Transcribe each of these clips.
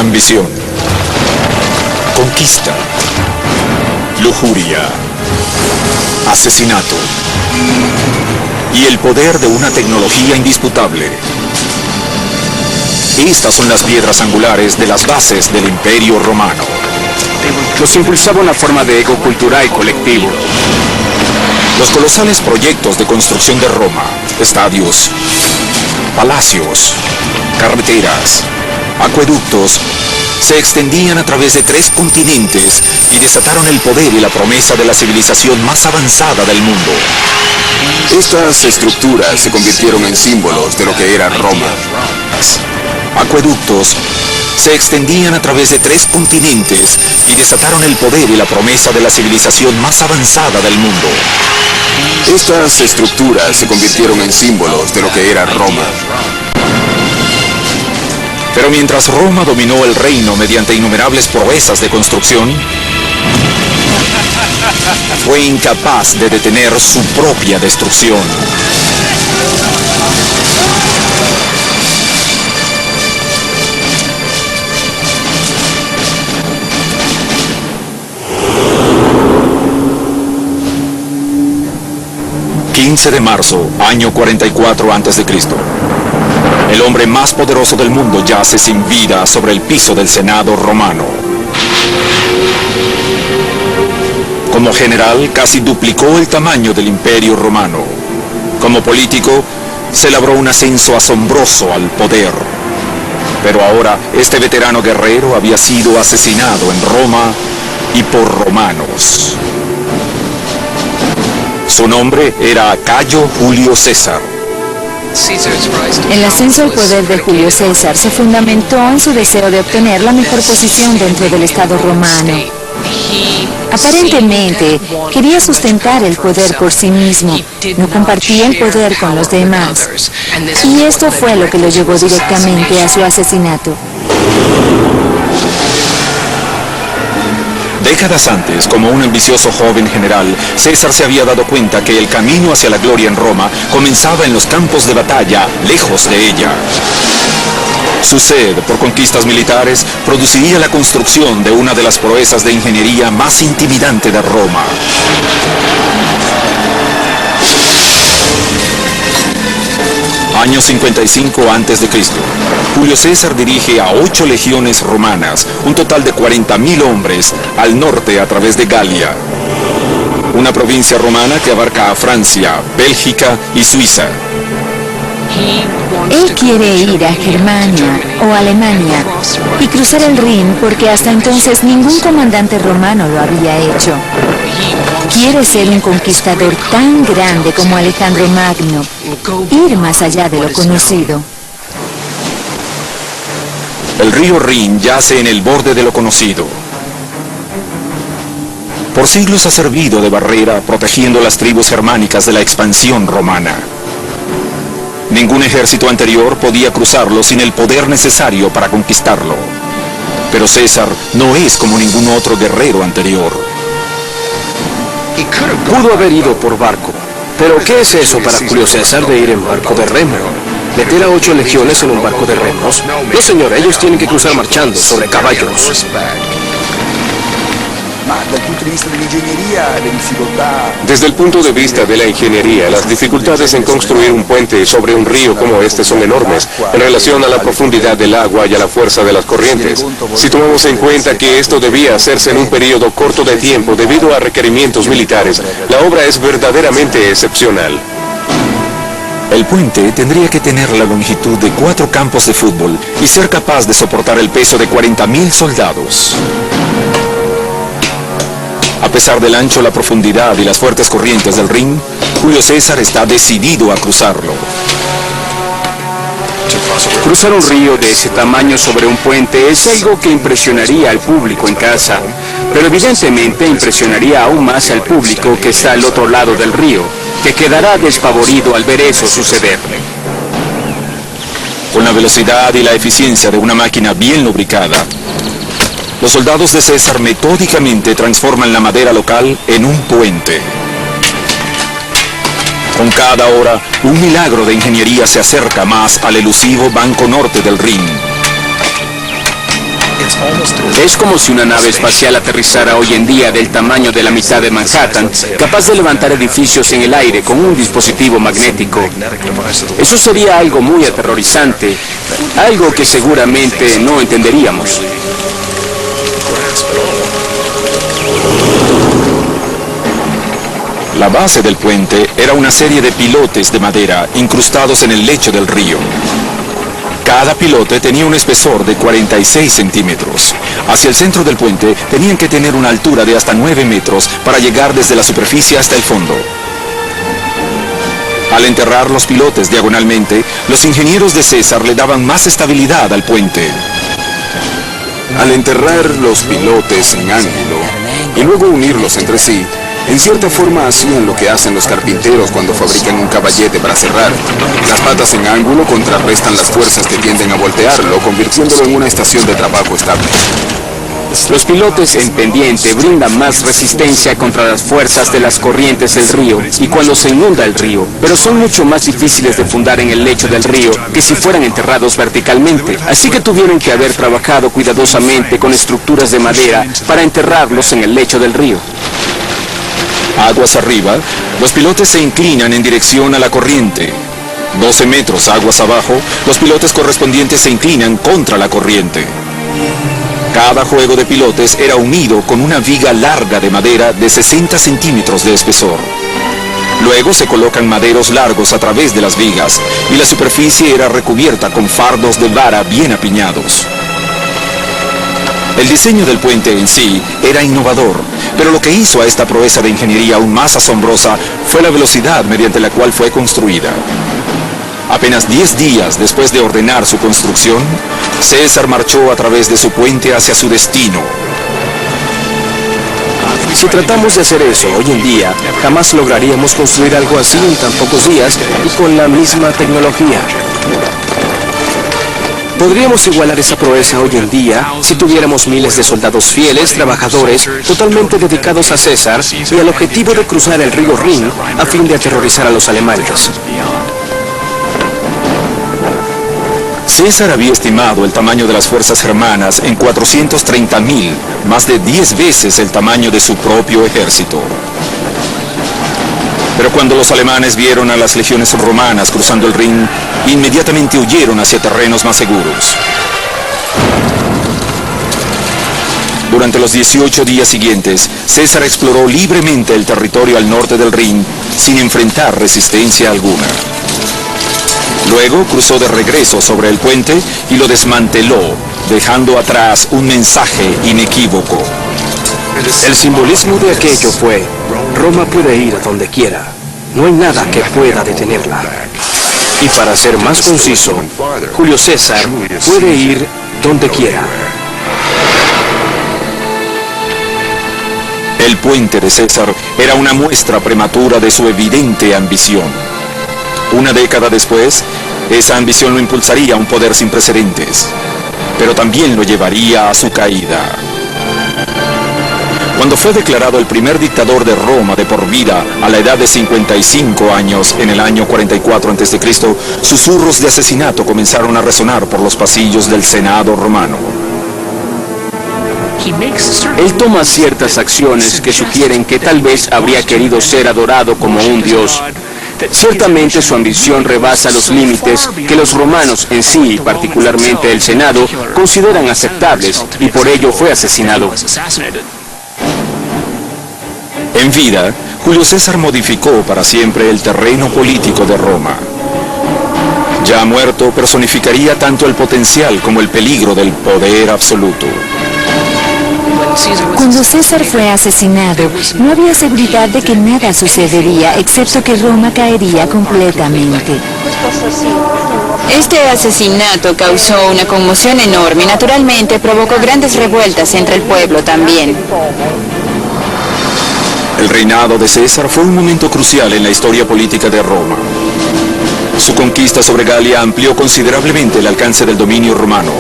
Ambición, conquista, lujuria, asesinato y el poder de una tecnología indisputable. Estas son las piedras angulares de las bases del Imperio Romano. Los impulsaba una forma de ego cultural colectivo. Los colosales proyectos de construcción de Roma, estadios, palacios, carreteras, acueductos, se extendían a través de 3 continentes y desataron el poder y la promesa de la civilización más avanzada del mundo. Estas estructuras se convirtieron en símbolos de lo que era Roma. Acueductos se extendían a través de 3 continentes y desataron el poder y la promesa de la civilización más avanzada del mundo. Estas estructuras se convirtieron en símbolos de lo que era Roma. Pero mientras Roma dominó el reino mediante innumerables proezas de construcción, fue incapaz de detener su propia destrucción. ...15 de marzo, año 44 a.C. El hombre más poderoso del mundo yace sin vida sobre el piso del Senado romano. Como general, casi duplicó el tamaño del Imperio Romano. Como político, se labró un ascenso asombroso al poder. Pero ahora, este veterano guerrero había sido asesinado en Roma y por romanos. Su nombre era Cayo Julio César. El ascenso al poder de Julio César se fundamentó en su deseo de obtener la mejor posición dentro del Estado romano. Aparentemente, quería sustentar el poder por sí mismo, no compartía el poder con los demás. Y esto fue lo que lo llevó directamente a su asesinato. Décadas antes, como un ambicioso joven general, César se había dado cuenta que el camino hacia la gloria en Roma comenzaba en los campos de batalla, lejos de ella. Su sed por conquistas militares produciría la construcción de una de las proezas de ingeniería más intimidante de Roma. Año 55 a.C. Julio César dirige a 8 legiones romanas, un total de 40.000 hombres, al norte a través de Galia, una provincia romana que abarca a Francia, Bélgica y Suiza. Él quiere ir a Germania o Alemania y cruzar el Rin porque hasta entonces ningún comandante romano lo había hecho. Quiere ser un conquistador tan grande como Alejandro Magno, ir más allá de lo conocido. El río Rin yace en el borde de lo conocido. Por siglos ha servido de barrera protegiendo las tribus germánicas de la expansión romana. Ningún ejército anterior podía cruzarlo sin el poder necesario para conquistarlo. Pero César no es como ningún otro guerrero anterior. Pudo haber ido por barco. Pero ¿qué es eso para Julio César de ir en barco de remo? ¿Meter a 8 legiones en un barco de remos? No, señor, ellos tienen que cruzar marchando sobre caballos. Desde el punto de vista de la ingeniería, las dificultades en construir un puente sobre un río como este son enormes en relación a la profundidad del agua y a la fuerza de las corrientes. Si tomamos en cuenta que esto debía hacerse en un periodo corto de tiempo debido a requerimientos militares, la obra es verdaderamente excepcional. El puente tendría que tener la longitud de 4 campos de fútbol y ser capaz de soportar el peso de 40.000 soldados. A pesar del ancho, la profundidad y las fuertes corrientes del Rin, Julio César está decidido a cruzarlo. Cruzar un río de ese tamaño sobre un puente es algo que impresionaría al público en casa, pero evidentemente impresionaría aún más al público que está al otro lado del río, que quedará despavorido al ver eso suceder. Con la velocidad y la eficiencia de una máquina bien lubricada, los soldados de César metódicamente transforman la madera local en un puente. Con cada hora, un milagro de ingeniería se acerca más al elusivo banco norte del Rin. Es como si una nave espacial aterrizara hoy en día del tamaño de la mitad de Manhattan, capaz de levantar edificios en el aire con un dispositivo magnético. Eso sería algo muy aterrorizante, algo que seguramente no entenderíamos. La base del puente era una serie de pilotes de madera incrustados en el lecho del río. Cada pilote tenía un espesor de 46 centímetros. Hacia el centro del puente tenían que tener una altura de hasta 9 metros para llegar desde la superficie hasta el fondo. Al enterrar los pilotes diagonalmente, los ingenieros de César le daban más estabilidad al puente. Al enterrar los pilotes en ángulo y luego unirlos entre sí, en cierta forma hacían lo que hacen los carpinteros cuando fabrican un caballete para cerrar. Las patas en ángulo contrarrestan las fuerzas que tienden a voltearlo, convirtiéndolo en una estación de trabajo estable. Los pilotes en pendiente brindan más resistencia contra las fuerzas de las corrientes del río y cuando se inunda el río, pero son mucho más difíciles de fundar en el lecho del río que si fueran enterrados verticalmente. Así que tuvieron que haber trabajado cuidadosamente con estructuras de madera para enterrarlos en el lecho del río. Aguas arriba, los pilotes se inclinan en dirección a la corriente. 12 metros aguas abajo, los pilotes correspondientes se inclinan contra la corriente. Cada juego de pilotes era unido con una viga larga de madera de 60 centímetros de espesor. Luego se colocan maderos largos a través de las vigas y la superficie era recubierta con fardos de vara bien apiñados. El diseño del puente en sí era innovador, pero lo que hizo a esta proeza de ingeniería aún más asombrosa fue la velocidad mediante la cual fue construida. Apenas 10 días después de ordenar su construcción, César marchó a través de su puente hacia su destino. Si tratamos de hacer eso hoy en día, jamás lograríamos construir algo así en tan pocos días y con la misma tecnología. Podríamos igualar esa proeza hoy en día si tuviéramos miles de soldados fieles, trabajadores, totalmente dedicados a César y al objetivo de cruzar el río Rin a fin de aterrorizar a los alemanes. César había estimado el tamaño de las fuerzas germanas en 430.000, más de 10 veces el tamaño de su propio ejército. Pero cuando los alemanes vieron a las legiones romanas cruzando el Rin, inmediatamente huyeron hacia terrenos más seguros. Durante los 18 días siguientes, César exploró libremente el territorio al norte del Rin, sin enfrentar resistencia alguna. Luego cruzó de regreso sobre el puente y lo desmanteló, dejando atrás un mensaje inequívoco. El simbolismo de aquello fue: Roma puede ir a donde quiera, no hay nada que pueda detenerla. Y para ser más conciso, Julio César puede ir donde quiera. El puente de César era una muestra prematura de su evidente ambición. Una década después, esa ambición lo impulsaría a un poder sin precedentes, pero también lo llevaría a su caída. Cuando fue declarado el primer dictador de Roma de por vida a la edad de 55 años en el año 44 a.C., susurros de asesinato comenzaron a resonar por los pasillos del Senado romano. Él toma ciertas acciones que sugieren que tal vez habría querido ser adorado como un dios. Ciertamente su ambición rebasa los límites que los romanos en sí, y particularmente el Senado, consideran aceptables, y por ello fue asesinado. En vida, Julio César modificó para siempre el terreno político de Roma. Ya muerto, personificaría tanto el potencial como el peligro del poder absoluto. Cuando César fue asesinado, no había seguridad de que nada sucedería, excepto que Roma caería completamente. Este asesinato causó una conmoción enorme y naturalmente provocó grandes revueltas entre el pueblo también. El reinado de César fue un momento crucial en la historia política de Roma. Su conquista sobre Galia amplió considerablemente el alcance del dominio romano.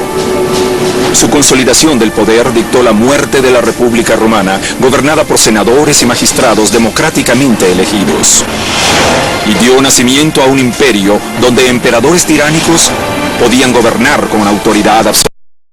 Su consolidación del poder dictó la muerte de la República Romana, gobernada por senadores y magistrados democráticamente elegidos. Y dio nacimiento a un imperio donde emperadores tiránicos podían gobernar con autoridad absoluta.